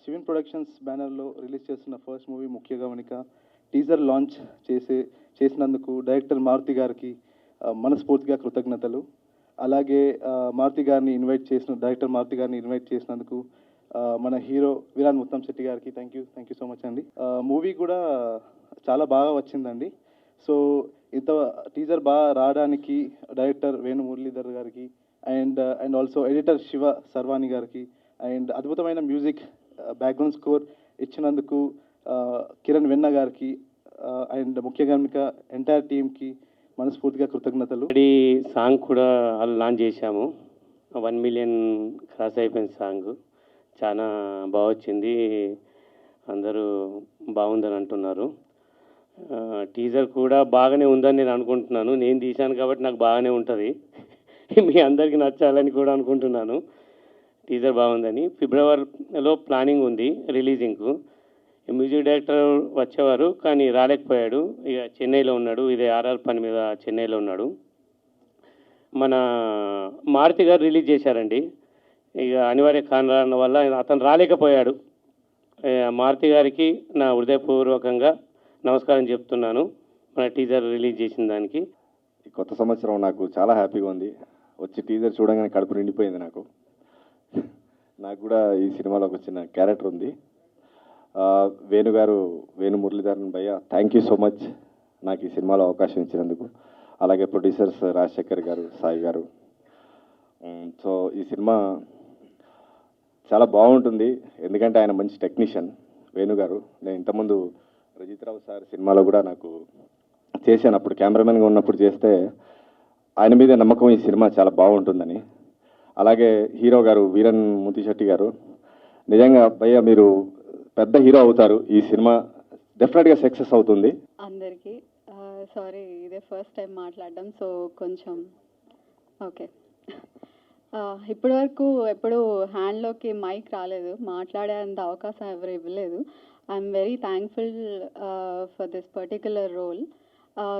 Sivan productions బ్యానర్లో release చేస్తున్న first movie ముఖ్య గమనిక టీజర్ లాంచ్ చేసినందుకు డైరెక్టర్ మారుతి గారికి మనస్ఫూర్తిగా కృతజ్ఞతలు. అలాగే డైరెక్టర్ మారుతి గారిని ఇన్వైట్ చేసినందుకు మన హీరో విరాన్ ముత్తం శెట్టి గారికి థ్యాంక్ యూ సో మచ్ అండి. మూవీ కూడా చాలా బాగా వచ్చిందండి. సో ఇంత టీజర్ బాగా రావడానికి డైరెక్టర్ వేణు మురళీధర్ గారికి అండ్ ఆల్సో ఎడిటర్ శివ సర్వాణి గారికి అండ్ అద్భుతమైన మ్యూజిక్ బ్యాక్గ్రౌండ్ స్కోర్ ఇచ్చినందుకు కిరణ్ వెన్న గారికి అండ్ ముఖ్యంగా ఎంటైర్ టీమ్కి మనస్ఫూర్తిగా కృతజ్ఞతలు. ఈ సాంగ్ కూడా లాంచ్ చేశాము. 1 million క్రాస్ అయిపోయిన సాంగ్ చాలా బాగా వచ్చింది. అందరూ బాగుందని అంటున్నారు. టీజర్ కూడా బాగానే ఉందని నేను అనుకుంటున్నాను. నేను తీశాను కాబట్టి నాకు బాగానే ఉంటుంది. మీ అందరికీ నచ్చాలని కూడా అనుకుంటున్నాను. టీజర్ బాగుందని. ఫిబ్రవరిలో ప్లానింగ్ ఉంది రిలీజింగ్కు. మ్యూజిక్ డైరెక్టర్ వచ్చేవారు కానీ రాలేకపోయాడు. ఇక చెన్నైలో ఉన్నాడు. ఇదే ఆర్ఆర్ పని మీద చెన్నైలో ఉన్నాడు. మన మారుతి గారు రిలీజ్ చేశారండి. ఇక అనివార్య కారణాల వల్ల అతను రాలేకపోయాడు. మారుతి గారికి నా హృదయపూర్వకంగా నమస్కారం చెప్తున్నాను మన టీజర్ రిలీజ్ చేసిన దానికి. కొత్త సంవత్సరం నాకు చాలా హ్యాపీగా ఉంది. వచ్చి టీజర్ చూడగానే కడుపు నిండిపోయింది. నాకు కూడా ఈ సినిమాలో ఒక చిన్న క్యారెక్టర్ ఉంది. వేణు మురళీధరన్ భయ్య థ్యాంక్ యూ సో మచ్ నాకు ఈ సినిమాలో అవకాశం ఇచ్చినందుకు. అలాగే ప్రొడ్యూసర్స్ రాజశేఖర్ గారు, సాయి గారు. సో ఈ సినిమా చాలా బాగుంటుంది ఎందుకంటే ఆయన మంచి టెక్నీషియన్ వేణు గారు. నేను ఇంతకుముందు రజిత్ రావు సార్ సినిమాలో కూడా నాకు చేశాను. అప్పుడు కెమెరామెన్గా ఉన్నప్పుడు చేస్తే ఆయన మీద నమ్మకం ఈ సినిమా చాలా బాగుంటుందని. అలాగే హీరో గారు వీరన్ ముత్తిశెట్టి గారు నిజంగా భయ్య మీరు పెద్ద హీరో అవుతారు. ఈ సినిమా డెఫినెట్గా సక్సెస్ అవుతుంది. అందరికీ సారీ ఇదే ఫస్ట్ టైం మాట్లాడడం, సో కొంచెం ఓకే. ఇప్పటి వరకు ఎప్పుడు హ్యాండ్లోకి మైక్ రాలేదు, మాట్లాడేంత అవకాశం ఎవరు ఇవ్వలేదు. I'm very thankful for this particular role.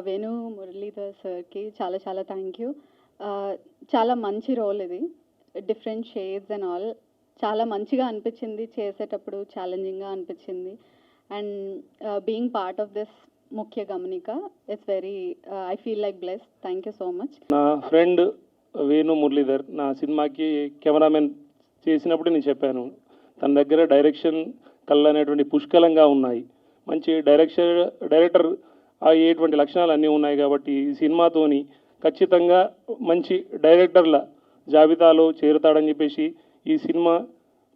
Venu Muralidhar సార్కి చాలా చాలా థ్యాంక్ యూ. చాలా మంచి రోల్ ఇది, డిఫరెంట్ షేడ్స్ అండ్ ఆల్. చాలా మంచిగా అనిపించింది చేసేటప్పుడు, ఛాలెంజింగ్గా అనిపించింది. And being part of this ముఖ్య గమనిక it's very I feel like blessed. Thank you so much. నా ఫ్రెండ్ వేణు మురళీధర్ నా సినిమాకి కెమెరామెన్ చేసినప్పుడు నేను చెప్పాను, తన దగ్గర డైరెక్షన్ కళ్ళు అనేటువంటి పుష్కలంగా ఉన్నాయి. మంచి డైరెక్టర్ అయ్యేటువంటి లక్షణాలు అన్నీ ఉన్నాయి. కాబట్టి ఈ సినిమాతోని ఖచ్చితంగా మంచి డైరెక్టర్ల జాబితాలో చేరుతాడని చెప్పేసి, ఈ సినిమా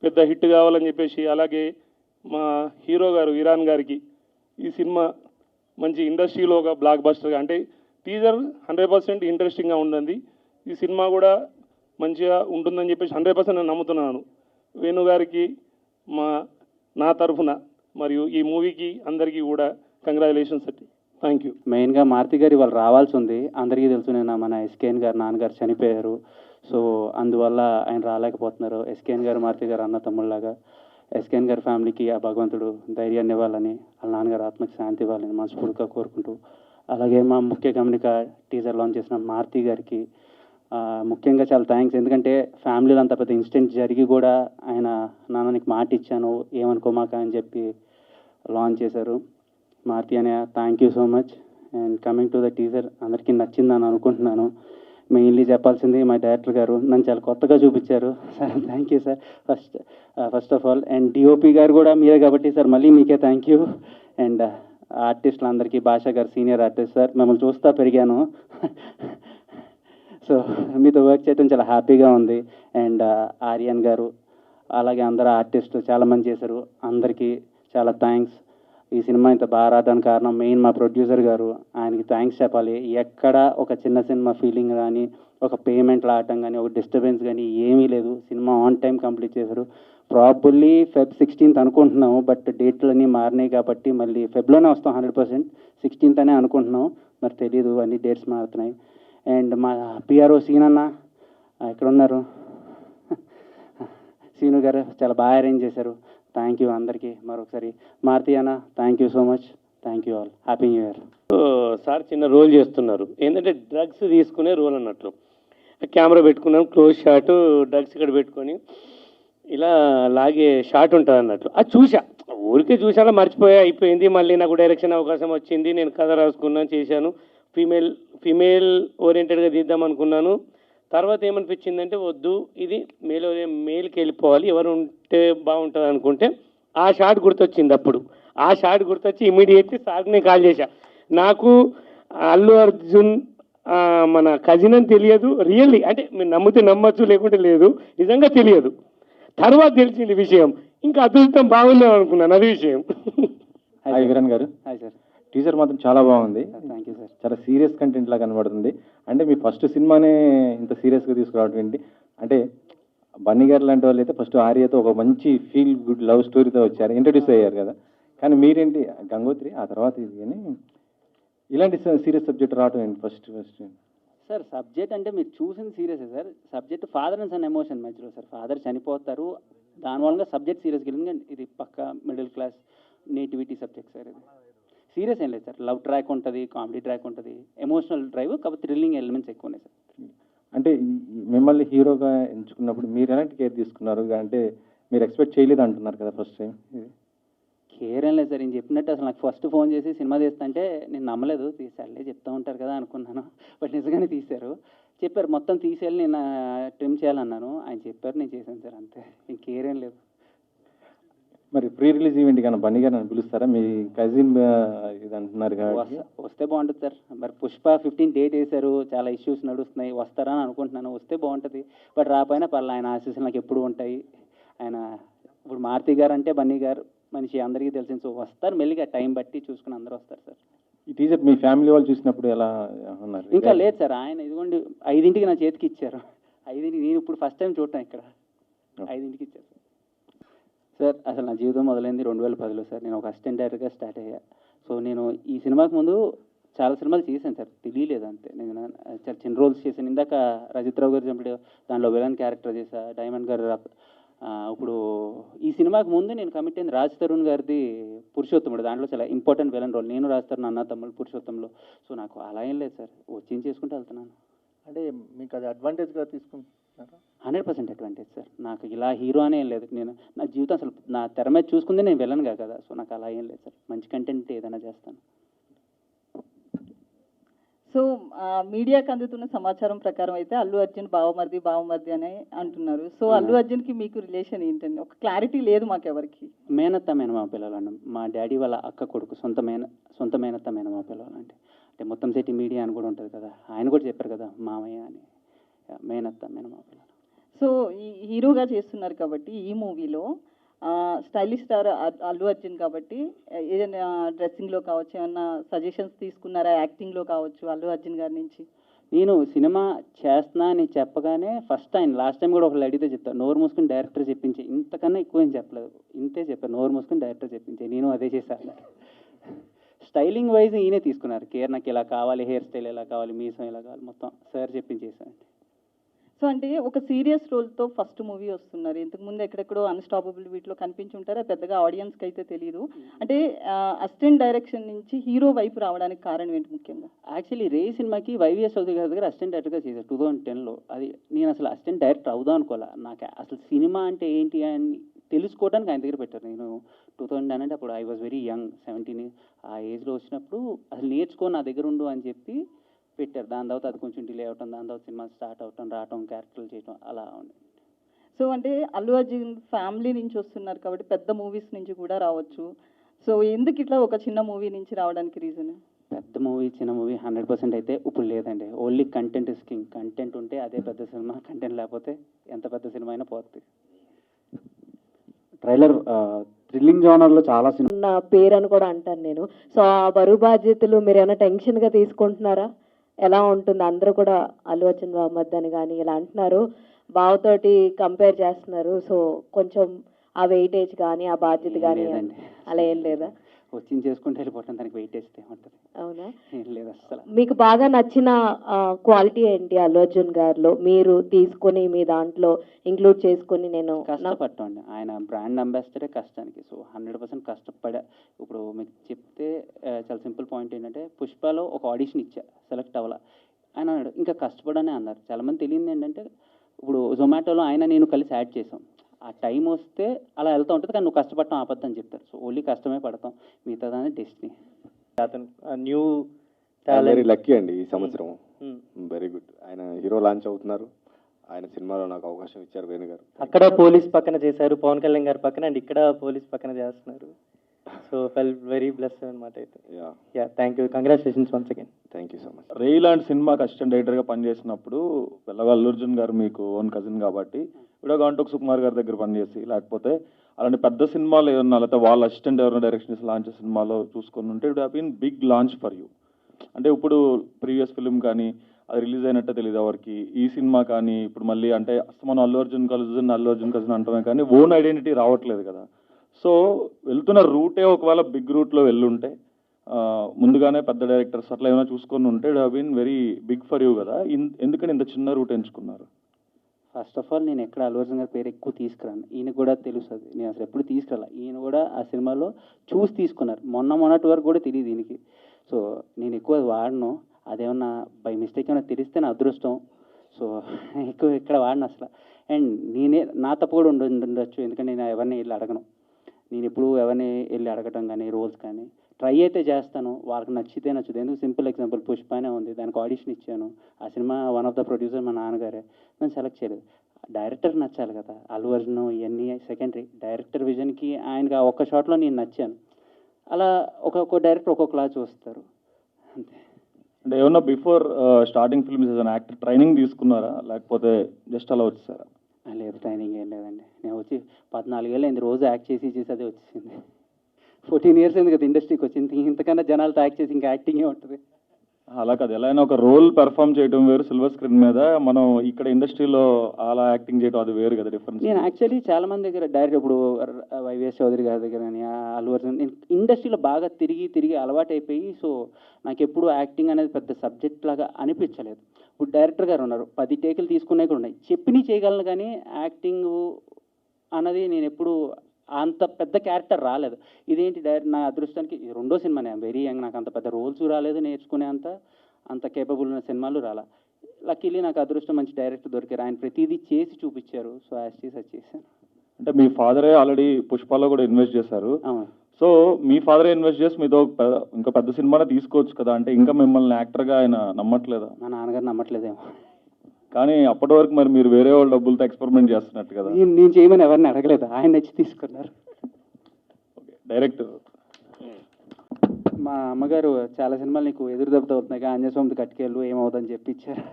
పెద్ద హిట్ కావాలని చెప్పేసి, అలాగే మా హీరో గారు విరాన్ గారికి ఈ సినిమా మంచి ఇండస్ట్రీలో ఒక బ్లాక్ బస్టర్గా, అంటే టీజర్ 100% ఇంట్రెస్టింగ్గా ఉంటుంది. ఈ సినిమా కూడా మంచిగా ఉంటుందని చెప్పేసి 100% నేను నమ్ముతున్నాను. వేణు గారికి నా తరఫున మరియు ఈ మూవీకి అందరికీ కూడా కంగ్రాచులేషన్స్ అండి. Thank you. మెయిన్గా మారుతి గారు ఇవాళ రావాల్సి ఉంది. అందరికీ తెలుసు, నేను మన ఎస్కేఎన్ గారు నాన్నగారు చనిపోయారు. సో అందువల్ల ఆయన రాలేకపోతున్నారు. ఎస్కేఎన్ గారు మారుతి గారు అన్న తమ్ముళ్ళలాగా. ఎస్కేఎన్ గారి ఫ్యామిలీకి ఆ భగవంతుడు ధైర్యాన్ని ఇవ్వాలని, వాళ్ళ నాన్నగారు ఆత్మకి శాంతి ఇవ్వాలని మనస్ఫూర్తిగా కోరుకుంటూ, అలాగే మా ముఖ్య గమనిక టీజర్ లాంచ్ చేసిన మారుతి గారికి ముఖ్యంగా చాలా థ్యాంక్స్. ఎందుకంటే ఫ్యామిలీలో అంత పెద్ద ఇన్సిడెంట్ జరిగి కూడా ఆయన నాన్న నీకు మాట ఇచ్చాను ఏమనుకోమాక అని చెప్పి లాంచ్ చేశారు. మారుతి అనే thank you so much. And coming to the teaser అందరికీ నచ్చిందని అనుకుంటున్నాను. మెయిన్లీ చెప్పాల్సింది మా డైరెక్టర్ గారు నన్ను చాలా కొత్తగా చూపించారు sir. Thank you sir first of all. And DOP గారు కూడా మీరే కాబట్టి సార్ మళ్ళీ మీకే థ్యాంక్ యూ. అండ్ ఆర్టిస్టులందరికీ, భాషా గారు సీనియర్ ఆర్టిస్ట్ సార్, మిమ్మల్ని చూస్తా పెరిగాను. సో మీతో వర్క్ చేయడం చాలా హ్యాపీగా ఉంది. అండ్ ఆర్యన్ గారు అలాగే అందరూ ఆర్టిస్టులు చాలా మంది చేశారు. అందరికీ చాలా థ్యాంక్స్. ఈ సినిమా ఇంత బాగా రావడానికి కారణం మెయిన్ మా ప్రొడ్యూసర్ గారు, ఆయనకి థ్యాంక్స్ చెప్పాలి. ఎక్కడ ఒక చిన్న సినిమా ఫీలింగ్ కానీ, ఒక పేమెంట్ రావటం కానీ, ఒక డిస్టర్బెన్స్ కానీ ఏమీ లేదు. సినిమా ఆన్ టైం కంప్లీట్ చేశారు. ప్రాబుల్లీ Feb 16th అనుకుంటున్నాము, బట్ డేట్లన్నీ మారినాయి కాబట్టి మళ్ళీ ఫెబ్లోనే వస్తాం 100%. 16th అనే అనుకుంటున్నాం, మరి తెలీదు, అన్ని డేట్స్ మారుతున్నాయి. అండ్ మా పిఆర్ఓ సీనన్న ఎక్కడ ఉన్నారు, సీను గారు చాలా బాగా అరేంజ్ చేశారు. థ్యాంక్ యూ అందరికీ మరొకసారి. మారుతి అన్న thank you so much. Thank you all. Happy new year. Sir చిన్న రోల్ చేస్తున్నారు, ఏంటంటే డ్రగ్స్ తీసుకునే రోల్ అన్నట్లు. కెమెరా పెట్టుకున్నాం, క్లోజ్ షాట్, డ్రగ్స్ ఇక్కడ పెట్టుకొని ఇలా లాగే షాట్ ఉంటుంది అన్నట్లు అది చూసా, ఊరికే చూసాలో మర్చిపోయా, అయిపోయింది. మళ్ళీ నాకు డైరెక్షన్ అవకాశం వచ్చింది, నేను కథ రాసుకున్నాను, చేశాను. ఫీమేల్ ఓరియంటెడ్గా తీద్దాం అనుకున్నాను. తర్వాత ఏమనిపించిందంటే వద్దు, ఇది మేల్కి వెళ్ళిపోవాలి, ఎవరు ఉంటే బాగుంటుంది అనుకుంటే ఆ షాట్ గుర్తొచ్చింది. అప్పుడు ఆ షాట్ గుర్తొచ్చి ఇమీడియట్లీ సార్కి నేను కాల్ చేశా. నాకు అల్లు అర్జున్ మన కజిన్ అని తెలియదు, రియల్లీ, అంటే మీరు నమ్మితే నమ్మచ్చు, లేకుంటే లేదు, నిజంగా తెలియదు. తర్వాత తెలిసింది విషయం, ఇంకా అదృష్టం బాగుందాం అనుకున్నాను, అది విషయం. హాయ్ విరణ్ గారు. Hi sir. టీజర్ మాత్రం చాలా బాగుంది, థ్యాంక్ యూ సార్. చాలా సీరియస్ కంటెంట్ లా కనబడుతుంది. అంటే మీ ఫస్ట్ సినిమానే ఇంత సీరియస్గా తీసుకురావడం ఏంటి? అంటే బన్నీ గారు లాంటి వాళ్ళు అయితే ఫస్ట్ ఆర్యతో ఒక మంచి ఫీల్ గుడ్ లవ్ స్టోరీతో వచ్చారు, ఇంట్రడ్యూస్ అయ్యారు కదా. కానీ మీరేంటి గంగోత్రి, ఆ తర్వాత ఇది కానీ ఇలాంటి సీరియస్ సబ్జెక్ట్ రావడం ఏంటి ఫస్ట్? సార్ సబ్జెక్ట్ అంటే మీరు చూసింది serious sir. Subject father and son emotion మధ్యలో సార్. ఫాదర్ చనిపోతారు, దాని వల్ల సబ్జెక్ట్ సీరియస్గా వెళ్ళింది. ఇది పక్క middle class nativity subject sir. ఇది సీరియస్ ఏం లేదు సార్. లవ్ ట్రాక్ ఉంటుంది, కామెడీ ట్రాక్ ఉంటుంది, ఎమోషనల్ డ్రైవ్, కాకపోతే థ్రిల్లింగ్ ఎలిమెంట్స్ ఎక్కువ ఉన్నాయి సార్. అంటే మిమ్మల్ని హీరోగా ఎంచుకున్నప్పుడు మీరు ఎలాంటి కేర్ తీసుకున్నారు? అంటే మీరు ఎక్స్పెక్ట్ చేయలేదు అంటున్నారు కదా ఫస్ట్ టైం. కేర్ ఏం లేదు సార్. నేను చెప్పినట్టు అసలు నాకు ఫస్ట్ ఫోన్ చేసి సినిమా తీస్తుంటే నేను నమ్మలేదు. తీసారులే చెప్తూ ఉంటారు కదా అనుకున్నాను, బట్ నిజంగానే తీశారు. చెప్పారు మొత్తం తీసేయాలి, నేను ట్రిమ్ చేయాలన్నాను. ఆయన చెప్పారు, నేను చేశాను సార్, అంతే. ఇంకేం లేదు. మరి ప్రీ రిలీజ్ ఈవెంట్ కానీ బన్నీ గారిని పిలుస్తారా? మీ కజిన్ ఇది అంటున్నారు కాబట్టి వస్తే బాగుంటుంది సార్. మరి పుష్ప 15 డేట్ వేశారు, చాలా ఇష్యూస్ నడుస్తున్నాయి, వస్తారా అని అనుకుంటున్నాను. వస్తే బాగుంటుంది, బట్ రాపోయినా పర్లేదు, ఆయన ఆశీస్సులు నాకు ఎప్పుడు ఉంటాయి. ఆయన ఇప్పుడు మారుతి గారు అంటే బన్నీ గారు మనిషి అందరికీ తెలిసింది. సో వస్తారు మెల్లిగా, టైం బట్టి చూసుకుని అందరూ వస్తారు సార్. ఈ టీజర్ మీ ఫ్యామిలీ వాళ్ళు చూసినప్పుడు ఎలా ఉన్నారు? ఇంకా లేదు సార్. ఆయన ఇదిగోండి 5ంటికి నా చేతికి ఇచ్చారు. 5ంటికి, నేను ఇప్పుడు ఫస్ట్ టైం చూడటం ఇక్కడ. 5ంటికి ఇచ్చారు సార్. అసలు నా జీవితం మొదలైంది 2010లో సార్. నేను ఒక అసిస్టెంట్ డైరెక్టర్గా స్టార్ట్ అయ్యా. సో నేను ఈ సినిమాకి ముందు చాలా సినిమాలు చేశాను సార్, తెలియలేదు అంతే. నేను చాలా చిన్న రోల్స్ చేశాను. ఇందాక రజిత్ రావు గారు చెప్పాడు, దాంట్లో విలన్ క్యారెక్టర్ చేశా. డైమండ్ గారు ఇప్పుడు ఈ సినిమాకి ముందు నేను కమిట్ అయింది రాజ్ తరుణ్ గారిది పురుషోత్తముడు. దాంట్లో చాలా ఇంపార్టెంట్ విలన్ రోల్. నేను రాజ్ తరుణ్ అన్న తమ్ముడు పురుషోత్తంలో. సో నాకు అలా ఏం లేదు సార్, వచ్చింది చేసుకుంటూ వెళ్తున్నాను. అంటే మీకు అది అడ్వాంటేజ్గా తీసుకుంటున్నారా? 100% అడ్వాంటేజ్ సార్. నాకు ఇలా హీరో అనే ఏం లేదు. నేను నా జీవితం అసలు నా తెర మీద చూసుకుందే నేను వెళ్ళనుగా కదా. సో నాకు అలా ఏం లేదు సార్. మంచి కంటెంట్ ఏదైనా చేస్తాను. సో మీడియాకి అందుతున్న సమాచారం ప్రకారం అయితే అల్లు అర్జున్ బావమర్ది అని అంటున్నారు. సో అల్లు అర్జున్కి మీకు రిలేషన్ ఏంటండి? ఒక క్లారిటీ లేదు మాకెవరికి. మేనత్త మేనమా పిల్లలు, మా డాడీ వాళ్ళ అక్క కొడుకు, సొంత మేనత్త మేనమా పిల్లలు. అంటే మొత్తం సిటీ మీడియా అని కూడా ఉంటుంది కదా, ఆయన కూడా చెప్పారు కదా మామయ్య అని. మేనత్త మేనమా పిల్లలు. సో ఈ హీరోగా చేస్తున్నారు కాబట్టి ఈ మూవీలో స్టైలిష్ స్టార్ అల్లు అర్జున్ కాబట్టి ఏదైనా డ్రెస్సింగ్లో కావచ్చు, ఏమన్నా సజెషన్స్ తీసుకున్నారా? యాక్టింగ్లో కావచ్చు అల్లు అర్జున్ గారి నుంచి. నేను సినిమా చేస్తున్నా అని చెప్పగానే ఫస్ట్ ఆయన లాస్ట్ టైం కూడా ఒకళ్ళు అడిగితే చెప్తాను, నోరు మూసుకుని డైరెక్టర్ చెప్పించే. ఇంతకన్నా ఎక్కువ ఏం చెప్పలేదు, ఇంతే చెప్పారు, నోరు మూసుకుని డైరెక్టర్ చెప్పించే. నేను అదే చేశాను. స్టైలింగ్ వైజ్ ఈయనే తీసుకున్నారు కేర్. నాకు ఇలా కావాలి, హెయిర్ స్టైల్ ఎలా కావాలి, మీసం ఎలా కావాలి, మొత్తం సార్ చెప్పించేసాను. సో అంటే ఒక సీరియస్ రోల్తో ఫస్ట్ మూవీ వస్తున్నారు. ఇంతకుముందు ఎక్కడెక్కడో అన్స్టాపబుల్ వీటిలో కనిపించి ఉంటారు, పెద్దగా ఆడియన్స్కి అయితే తెలియదు. అంటే అసిస్టెంట్ డైరెక్షన్ నుంచి హీరో వైపు రావడానికి కారణం ఏంటి ముఖ్యంగా? యాక్చువల్లీ రే సినిమాకి వైవిఎస్ చౌదరి గారి దగ్గర అసిస్టెంట్ డైరెక్టర్గా చేశారు 2010లో. అది నేను అసలు అసిస్టెంట్ డైరెక్టర్ అవుదాం అనుకోలే. నాకు అసలు సినిమా అంటే ఏంటి అని తెలుసుకోవడానికి ఆయన దగ్గర పెట్టారు. నేను 2010 అంటే అప్పుడు ఐ వాజ్ వెరీ యంగ్, 17 ఆ ఏజ్లో వచ్చినప్పుడు అసలు నేర్చుకో నా దగ్గర ఉండు అని చెప్పి పెట్టారు. దాని తర్వాత అది కొంచెం డిలే అవటం, దాని తర్వాత సినిమా స్టార్ట్ అవటం, రావటం, క్యారెక్టర్లు చేయటం, అలా ఉంది. సో అంటే అల్లు అర్జున్ ఫ్యామిలీ నుంచి వస్తున్నారు కాబట్టి పెద్ద మూవీస్ నుంచి కూడా రావచ్చు. సో ఎందుకు ఇట్లా ఒక చిన్న మూవీ నుంచి రావడానికి రీజన్? పెద్ద మూవీ చిన్న మూవీ 100% అయితే ఇప్పుడు లేదండి. Only content is king. Content ఉంటే అదే పెద్ద సినిమా, కంటెంట్ లేకపోతే ఎంత పెద్ద సినిమా అయినా పోతుంది. ట్రైలర్ థ్రిల్లింగ్ జోనర్లో చాలా సినిమా నా పేరు అని కూడా అంటాను నేను. సో ఆ బరువు బాధ్యతలు మీరు ఏమైనా టెన్షన్గా తీసుకుంటున్నారా? ఎలా ఉంటుంది? అందరూ కూడా అల్లు అర్జున్ బావమర్ది అని కానీ ఇలా అంటున్నారు, బావతోటి కంపేర్ చేస్తున్నారు. సో కొంచెం ఆ వెయిటేజ్ కానీ ఆ బాధ్యత కానీ అలా ఏం లేదా? వచ్చింది చేసుకుంటే వెళ్ళిపోవటం, దానికి వెయిట్ వేస్తే ఉంటుంది. అవునా? ఏం లేదు అసలు. మీకు బాగా నచ్చిన క్వాలిటీ ఏంటి అల్లు అర్జున్ గారిలో మీరు తీసుకొని మీ దాంట్లో ఇంక్లూడ్ చేసుకొని? నేను కష్టపడ్డండి. ఆయన బ్రాండ్ అంబాసిడరే కష్టానికి. సో 100% కష్టపడా. ఇప్పుడు మీకు చెప్తే చాలా సింపుల్ పాయింట్ ఏంటంటే, పుష్పలో ఒక ఆడిషన్ ఇచ్చా, సెలెక్ట్ అవ్వాల. ఆయన అన్నాడు ఇంకా కష్టపడనే అన్నారు. చాలామంది తెలియదు ఏంటంటే, ఇప్పుడు జొమాటోలో ఆయన నేను కలిసి యాడ్ చేసాం. ఆ టైం వస్తే అలా వెళ్తూ ఉంటుంది, కానీ నువ్వు కష్టపడటం ఆపద్దు అని చెప్తారు. సో ఓన్లీ కష్టమే పడతాం, మిగతాదాన్ని డెస్టినీ. అతను న్యూ వెరీ లక్కీ అండి ఈ సంవత్సరం. Very good. ఆయన హీరో లాంచ్ అవుతున్నారు, ఆయన సినిమాలో నాకు అవకాశం ఇచ్చారు వేణు గారు. అక్కడ పోలీస్ పక్కన చేశారు పవన్ కళ్యాణ్ గారి పక్కన, అండ్ ఇక్కడ పోలీస్ పక్కన చేస్తున్నారు. సో ఫెల్ వెరీ బ్లెస్ అనమాట అయితే. Yeah thank you, congratulations once again. Thank you so much. రేయ్ లాంటి సినిమాకి అసిస్టెంట్ డైరెక్టర్గా పనిచేసినప్పుడు పిల్లగా అల్లు అర్జున్ గారు మీకు ఓన్ కజిన్ కాబట్టి కూడా గాంటోక్ సుకుమార్ గారి దగ్గర పనిచేసి, లేకపోతే అలాంటి పెద్ద సినిమాలు ఏమన్నా లేకపోతే వాళ్ళ అసిస్టెంట్ ఎవరైనా డైరెక్షన్ చేసి లాంచ్ సినిమాలో చూసుకొని ఉంటే it have been big launch for you. అంటే ఇప్పుడు ప్రీవియస్ ఫిల్మ్ కానీ అది రిలీజ్ అయినట్టే తెలియదు ఎవరికి, ఈ సినిమా కానీ ఇప్పుడు మళ్ళీ అంటే మనం అల్లు అర్జున్ కజిన్ అంటామే కానీ ఓన్ ఐడెంటిటీ రావట్లేదు కదా. సో వెళ్తున్న రూటే ఒకవేళ బిగ్ రూట్లో వెళ్ళుంటే ముందుగానే పెద్ద డైరెక్టర్స్ అట్లా ఏమైనా చూసుకొని ఉంటే it have been very big for you కదా. ఎందుకని ఇంత చిన్న రూట్ ఎంచుకున్నారు? ఫస్ట్ ఆఫ్ ఆల్ నేను ఎక్కడ అల్లు అర్జున్ గారి పేరు ఎక్కువ తీసుకురాను, ఈయన కూడా తెలుస్తుంది, నేను అసలు ఎప్పుడు తీసుకురాల. ఈయన కూడా ఆ సినిమాలో చూసి తీసుకున్నారు, మొన్నటి వరకు కూడా తెలియదు దీనికి. సో నేను ఎక్కువ వాడను, అదేమన్నా బై మిస్టేక్ ఏమైనా తెలిస్తే నా అదృష్టం. సో ఎక్కువ ఇక్కడ వాడిన అసలు. అండ్ నా తప్పు కూడా ఉండొచ్చు, ఎందుకంటే నేను ఎవరిని వెళ్ళి అడగను. నేను ఎప్పుడు ఎవరిని వెళ్ళి అడగటం కానీ రోల్స్ కానీ ట్రై అయితే చేస్తాను, వాళ్ళకి నచ్చితే నచ్చుతుంది. ఎందుకు సింపుల్ ఎగ్జాంపుల్ పుష్పనే ఉంది, దానికి ఆడిషన్ ఇచ్చాను. ఆ cinema one of the producer మా నాన్నగారే, నేను సెలెక్ట్ చేయలేదు. డైరెక్టర్ నచ్చాలి కదా, అల్లు అర్జున్ ఇవన్నీ సెకండరీ, డైరెక్టర్ విజన్కి ఆయనకి ఆ ఒక్క షాట్లో నేను నచ్చాను. అలా ఒక్కొక్క డైరెక్టర్ ఒక్కొక్కలా చూస్తారు అంతే. అంటే ఏమన్నా బిఫోర్ స్టార్టింగ్ ఫిల్మ్స్ ఏదైనా యాక్టర్ ట్రైనింగ్ తీసుకున్నారా, లేకపోతే జస్ట్ అలా వచ్చేసారా? లేదు, ట్రైనింగ్ ఏం లేదండి. నేను వచ్చి 14 ఏళ్ళు అయింది, రోజు యాక్ట్ చేసి అదే వచ్చేసింది. 14 years అయింది కదా ఇండస్ట్రీకి వచ్చింది, ఇంతకన్నా జనాలతో యాక్ట్ చేసి ఇంకా యాక్టింగే ఉంటుంది. అలా కాదు, ఎలా అయినా ఒక రోల్ పెర్ఫామ్ చేయడం వేరు, సిల్వర్ స్క్రీన్ మీద మనం ఇక్కడ ఇండస్ట్రీలో అలా యాక్టింగ్ చేయడం అది వేరు కదా, డిఫరెన్స్. నేను యాక్చువల్లీ చాలా మంది దగ్గర డైరెక్ట్ ఇప్పుడు వైవిఎస్ చౌదరి గారి దగ్గర కానీ అల్లు అర్జున్, నేను ఇండస్ట్రీలో బాగా తిరిగి అలవాటు అయిపోయి, సో నాకు ఎప్పుడు యాక్టింగ్ అనేది పెద్ద సబ్జెక్ట్ లాగా అనిపించలేదు. ఇప్పుడు డైరెక్టర్ గారు ఉన్నారు, 10 టేకులు తీసుకునే కూడా ఉన్నాయి, చెప్పినవి చేయగలను, కానీ యాక్టింగ్ అన్నది నేను ఎప్పుడు అంత పెద్ద క్యారెక్టర్ రాలేదు. ఇదేంటి నా అదృష్టానికి ఇది 2వ సినిమా, నేను వెరీ యంగ్, నాకు అంత పెద్ద రోల్స్ రాలేదు, నేర్చుకునే అంత కేపబుల్ ఉన్న సినిమాలు రాలా. లక్కీలీ నాకు అదృష్టం మంచి డైరెక్టర్ దొరికారు, ఆయన ప్రతిదీ చేసి చూపించారు. సో యాజ్ చేశాను. అంటే మీ ఫాదరే ఆల్రెడీ పుష్పాలో కూడా ఇన్వెస్ట్ చేశారు. అవును. సో మీ ఫాదరే ఇన్వెస్ట్ చేసి మీతో ఇంకా పెద్ద సినిమానే తీసుకోవచ్చు కదా, అంటే ఇంకా మిమ్మల్ని యాక్టర్గా ఆయన నమ్మట్లేదా? మా నాన్నగారు నమ్మట్లేదేమో, కానీ అప్పటి వరకు మరి మీరు వేరే వాళ్ళ డబ్బులతో ఎక్స్పెరిమెంట్ చేస్తున్నట్టు కదా. నేను చేయమని ఎవరిని అడగలేదు, ఆయన నచ్చి తీసుకున్నారు. ఓకే, డైరెక్టర్ మా అమ్మగారు చాలా సినిమాలు నీకు ఎదురు దెబ్బతో అవుతున్నాయి, ఆంజనేయ స్వామి కట్టుకెళ్ళు ఏమవుతుందని చెప్పి ఇచ్చారు.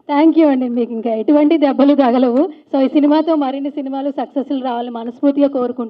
థ్యాంక్ యూ అండి, మీకు ఇంకా ఎటువంటి దెబ్బలు తగలవు. సో ఈ సినిమాతో మరిన్ని సినిమాలు సక్సెస్ఫుల్ రావాలని మనస్ఫూర్తిగా కోరుకుంటున్నాను.